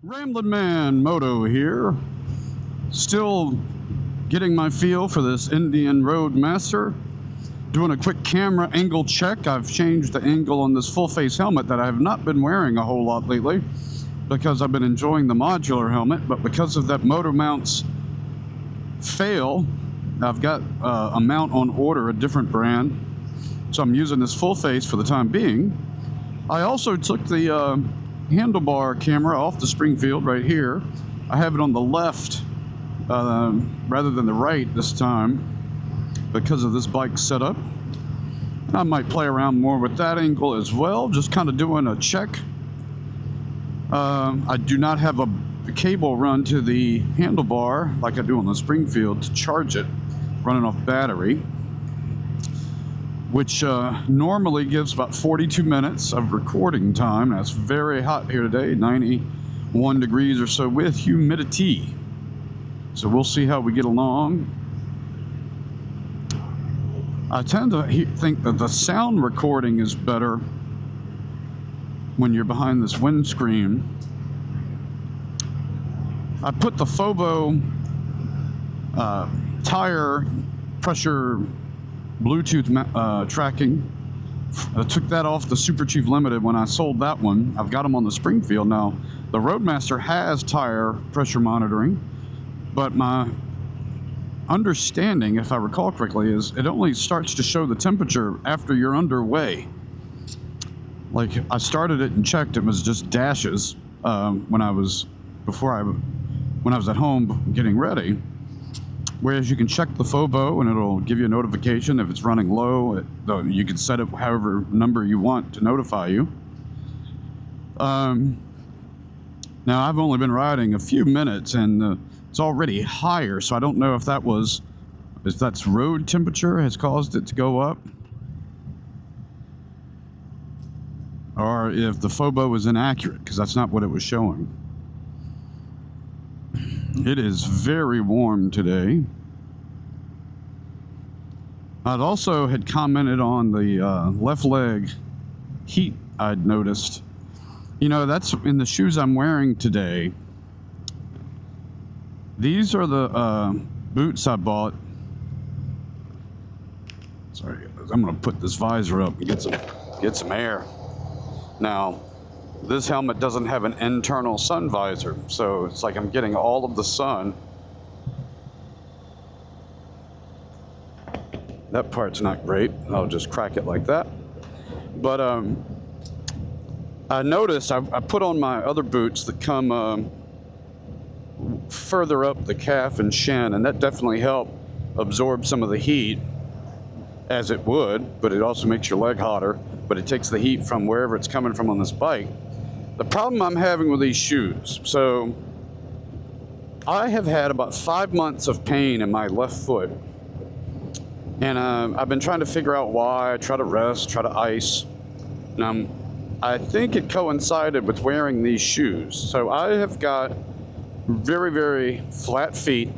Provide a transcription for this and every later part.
Ramblin' Man Moto here, still getting my feel for this Indian Roadmaster. Doing a quick camera angle check. I've changed the angle on this full face helmet that I have not been wearing a whole lot lately because I've been enjoying the modular helmet, but because of that motor mount's fail, I've got a mount on order, a different brand, so I'm using this full face for the time being. I also took the handlebar camera off the Springfield right here. I have it on the left rather than the right this time because of this bike setup. I might play around more with that angle as well, just kind of doing a check. I do not have a cable run to the handlebar like I do on the Springfield to charge it, running off battery, which normally gives about 42 minutes of recording time. That's very hot here today, 91 degrees or so with humidity. So we'll see how we get along. I tend to think that the sound recording is better when you're behind this windscreen. I put the Fobo tire pressure Bluetooth tracking. I took that off the Super Chief Limited when I sold that one. I've got them on the Springfield now. The Roadmaster has tire pressure monitoring, but my understanding, if I recall correctly, is it only starts to show the temperature after you're underway. Like, I started it and checked, it was just dashes when I was at home getting ready. Whereas you can check the Fobo and it'll give you a notification if it's running low. You can set it however number you want to notify you. Now I've only been riding a few minutes and it's already higher, so I don't know if that's road temperature has caused it to go up, or if the Fobo is inaccurate, because that's not what it was showing. It is very warm today. I'd also had commented on the left leg heat I'd noticed. You know, that's in the shoes I'm wearing today. These are the boots I bought. Sorry, I'm gonna put this visor up and get some air. Now, this helmet doesn't have an internal sun visor, so it's like I'm getting all of the sun. That part's not great. I'll just crack it like that. But I noticed I put on my other boots that come further up the calf and shin, and that definitely helped absorb some of the heat, as it would, but it also makes your leg hotter, but it takes the heat from wherever it's coming from on this bike. The problem I'm having with these shoes, so I have had about 5 months of pain in my left foot, and I've been trying to figure out why. I try to rest, try to ice, and I think it coincided with wearing these shoes. So I have got very, very flat feet.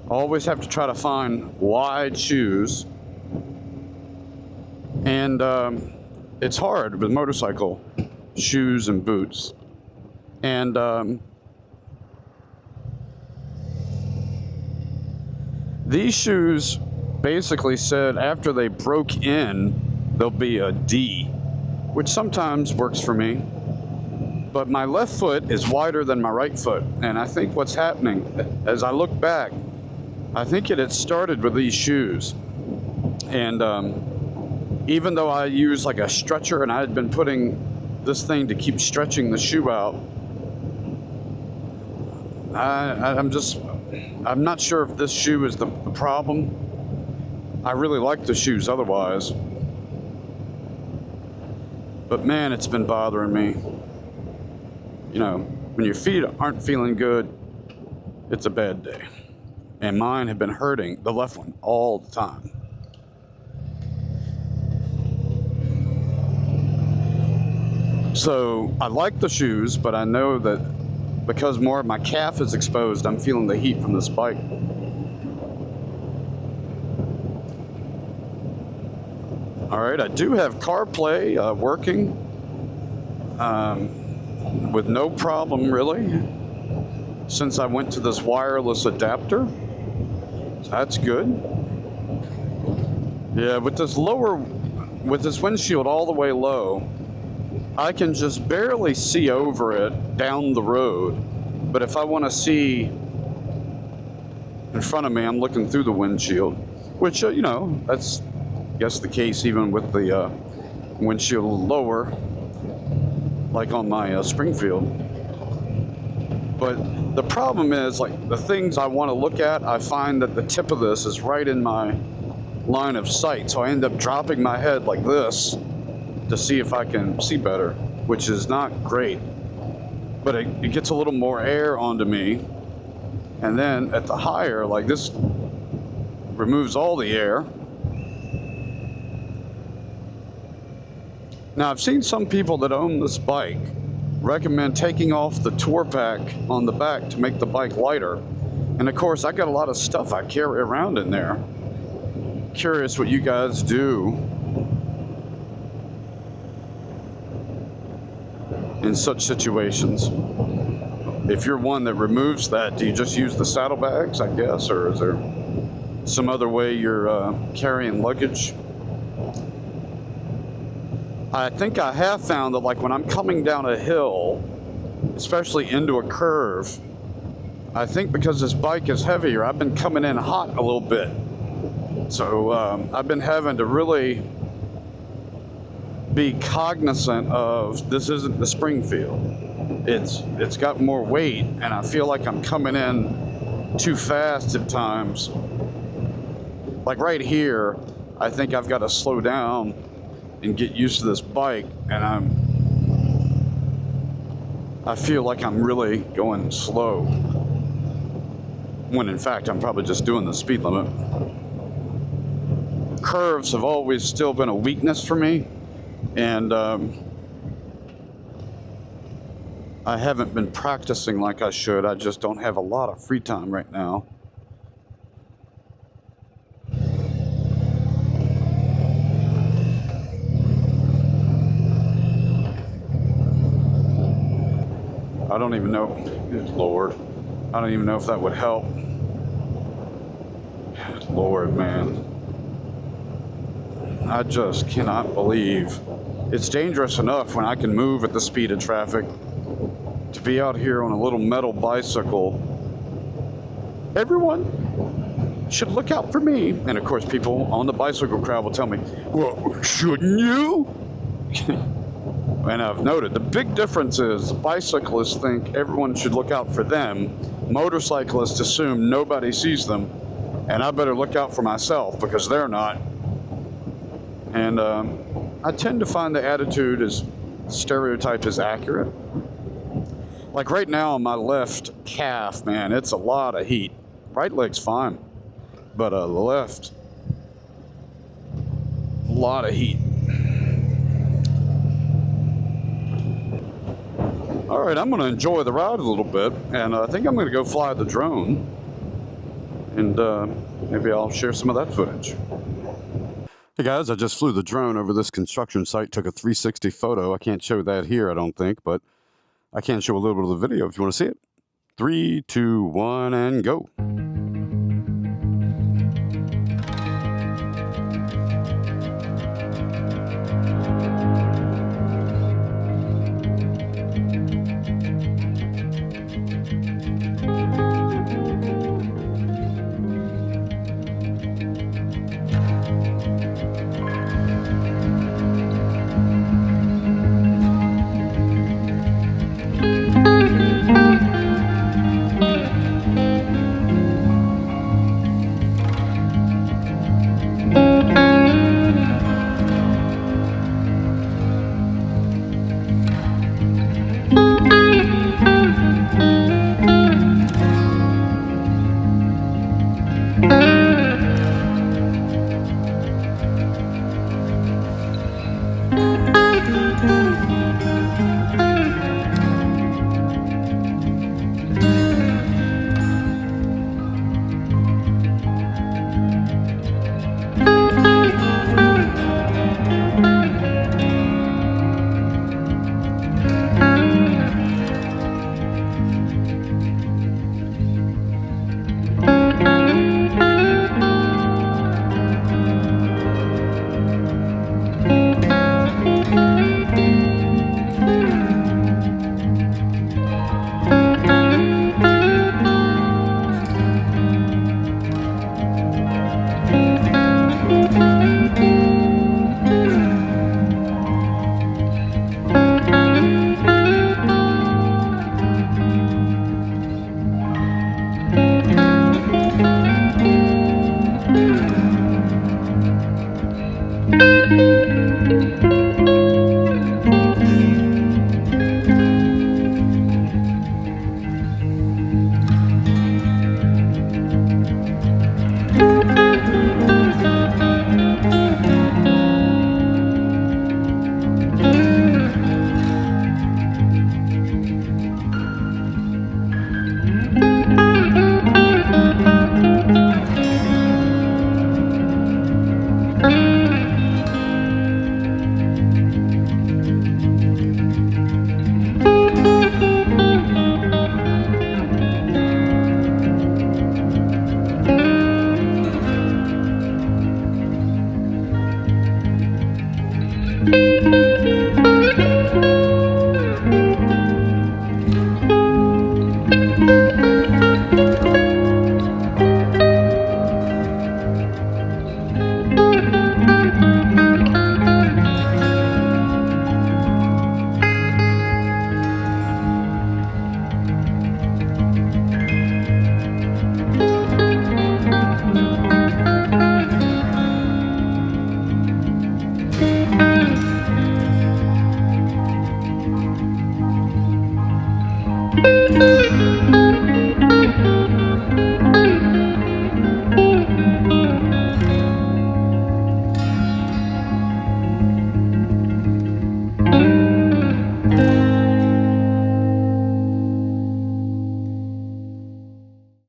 Always have to try to find wide shoes, and it's hard with motorcycle shoes and boots. And these shoes basically said after they broke in, there'll be a D, which sometimes works for me. But my left foot is wider than my right foot, and I think what's happening, as I look back, I think it had started with these shoes. And even though I use like a stretcher, and I had been putting this thing to keep stretching the shoe out, I'm not sure if this shoe is the problem. I really like the shoes otherwise, but man, it's been bothering me. You know, when your feet aren't feeling good, it's a bad day. And mine have been hurting, the left one, all the time. So I like the shoes, but I know that because more of my calf is exposed, I'm feeling the heat from this bike. All right, I do have CarPlay working. with no problem really, since I went to this wireless adapter. So that's good. Yeah, with this windshield all the way low, I can just barely see over it down the road. But if I want to see in front of me, I'm looking through the windshield, which, you know, that's, I guess, the case even with the windshield lower, like on my Springfield. But the problem is, like, the things I want to look at, I find that the tip of this is right in my line of sight. So I end up dropping my head like this to see if I can see better, which is not great. But it gets a little more air onto me. And then at the higher, like this removes all the air. Now, I've seen some people that own this bike recommend taking off the tour pack on the back to make the bike lighter. And of course, I got a lot of stuff I carry around in there. Curious what you guys do in such situations. If you're one that removes that, do you just use the saddlebags, I guess, or is there some other way you're carrying luggage? I think I have found that, like, when I'm coming down a hill, especially into a curve, I think because this bike is heavier, I've been coming in hot a little bit. So I've been having to really be cognizant of, this isn't the Springfield. It's got more weight, and I feel like I'm coming in too fast at times. Like right here, I think I've got to slow down and get used to this bike, and I feel like I'm really going slow, when in fact I'm probably just doing the speed limit. Curves have always still been a weakness for me, and I haven't been practicing like I should. I just don't have a lot of free time right now. I don't even know, good Lord, I don't even know if that would help. Good Lord, man. I just cannot believe it's dangerous enough when I can move at the speed of traffic. To be out here on a little metal bicycle, everyone should look out for me. And of course, people on the bicycle crowd will tell me, well, shouldn't you? And I've noted the big difference is bicyclists think everyone should look out for them. Motorcyclists assume nobody sees them, and I better look out for myself because they're not. And I tend to find the attitude is stereotype is accurate. Like right now on my left calf, man, it's a lot of heat. Right leg's fine, but the left, a lot of heat. All right, I'm going to enjoy the ride a little bit, and I think I'm going to go fly the drone, and maybe I'll share some of that footage. Hey guys, I just flew the drone over this construction site, took a 360 photo. I can't show that here, I don't think, but I can show a little bit of the video if you want to see it. 3, 2, 1, and go.